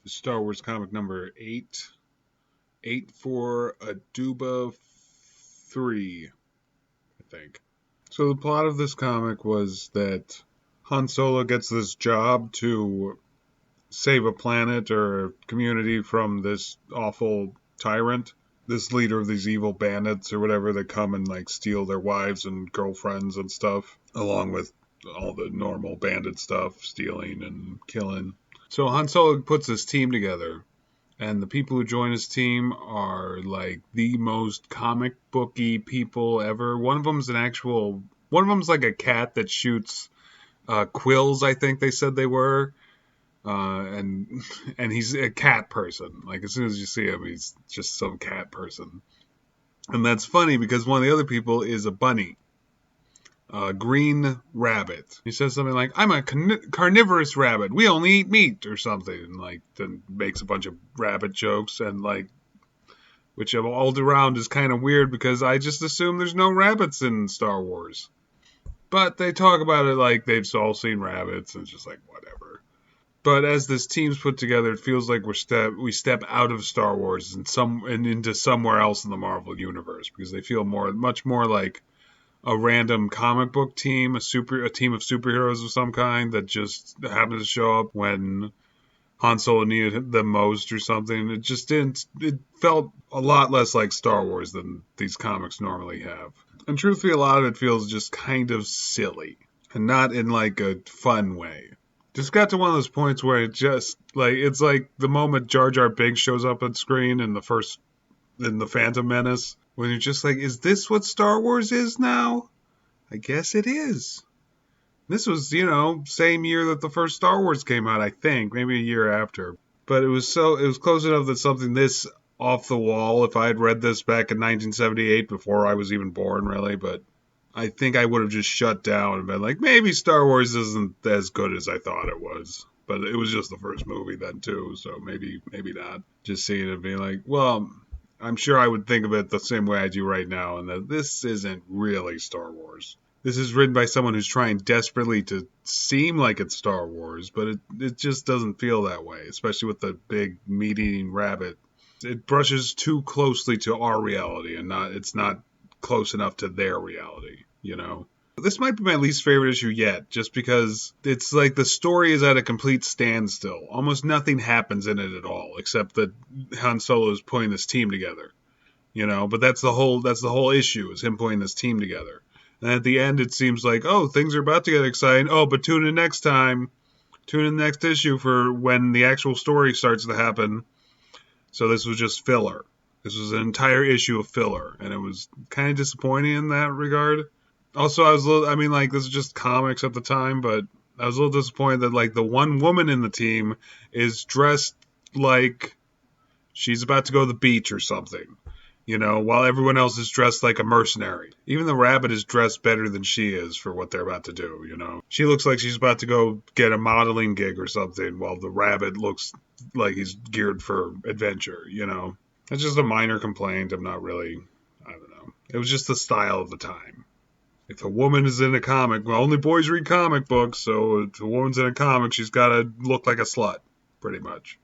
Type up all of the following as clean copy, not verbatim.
Star Wars comic number 884 Aduba-3, I think. So the plot of this comic was that Han Solo gets this job to save a planet or a community from this awful tyrant, this leader of these evil bandits or whatever that come and like steal their wives and girlfriends and stuff, along with all the normal bandit stuff, stealing and killing. So Han Solo puts his team together, and the people who join his team are like the most comic booky people ever. One of them's like a cat that shoots quills, I think they said they were. And he's a cat person. Like as soon as you see him, he's just some cat person. And that's funny because one of the other people is a bunny, a green rabbit. He says something like, "I'm a carnivorous rabbit. We only eat meat," or something. And like then makes a bunch of rabbit jokes and like, which all around is kind of weird because I just assume there's no rabbits in Star Wars. But they talk about it like they've all seen rabbits and it's just like whatever. But as this team's put together, it feels like we step out of Star Wars and into somewhere else in the Marvel universe because they feel much more like a random comic book team, a team of superheroes of some kind that just happened to show up when Han Solo needed them most or something. It just didn't. It felt a lot less like Star Wars than these comics normally have. And truthfully, a lot of it feels just kind of silly and not in like a fun way. Just got to one of those points where it just like it's like the moment Jar Jar Binks shows up on screen in the Phantom Menace when you're just like, is this what Star Wars is now? I guess it is. This was, same year that the first Star Wars came out, I think, maybe a year after. But it was close enough that something this off the wall, if I had read this back in 1978 before I was even born, really, but I think I would have just shut down and been like, maybe Star Wars isn't as good as I thought it was. But it was just the first movie then too, so maybe not. Just seeing it and being like, well, I'm sure I would think of it the same way I do right now, and that this isn't really Star Wars. This is written by someone who's trying desperately to seem like it's Star Wars, but it just doesn't feel that way, especially with the big meat-eating rabbit. It brushes too closely to our reality, and it's not close enough to their reality. This might be my least favorite issue yet, just because it's like the story is at a complete standstill. Almost nothing happens in it at all, except that Han Solo is putting this team together. But that's the whole issue, is him putting this team together. And at the end, it seems like, oh, things are about to get exciting. Oh, but tune in next time. Tune in next issue for when the actual story starts to happen. So this was just filler. This was an entire issue of filler, and it was kind of disappointing in that regard. Also, this is just comics at the time, but I was a little disappointed that, like, the one woman in the team is dressed like she's about to go to the beach or something, while everyone else is dressed like a mercenary. Even the rabbit is dressed better than she is for what they're about to do. She looks like she's about to go get a modeling gig or something, while the rabbit looks like he's geared for adventure. It's just a minor complaint. I don't know. It was just the style of the time. If a woman is in a comic, well, only boys read comic books, so if a woman's in a comic, she's got to look like a slut, pretty much.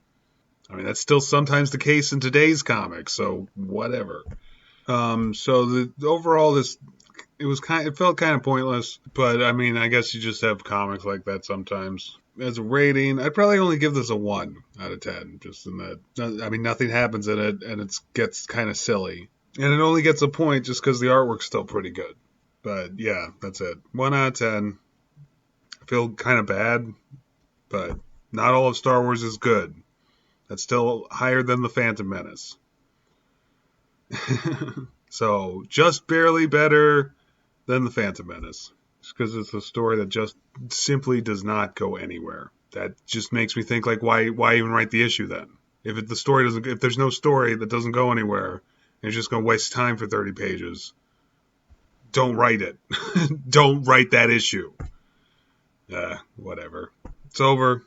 I mean, that's still sometimes the case in today's comics, so whatever. So overall, it felt kind of pointless, but I mean, I guess you just have comics like that sometimes. As a rating, I'd probably only give this a 1 out of 10, just in that, I mean, nothing happens in it, and it gets kind of silly. And it only gets a point just because the artwork's still pretty good. But yeah, that's it. 1 out of 10. I feel kind of bad, but not all of Star Wars is good. That's still higher than the Phantom Menace. So just barely better than the Phantom Menace. Just because it's a story that just simply does not go anywhere. That just makes me think, like, why even write the issue then? If there's no story that doesn't go anywhere, and you're just going to waste time for 30 pages. Don't write it. Don't write that issue. Whatever. It's over.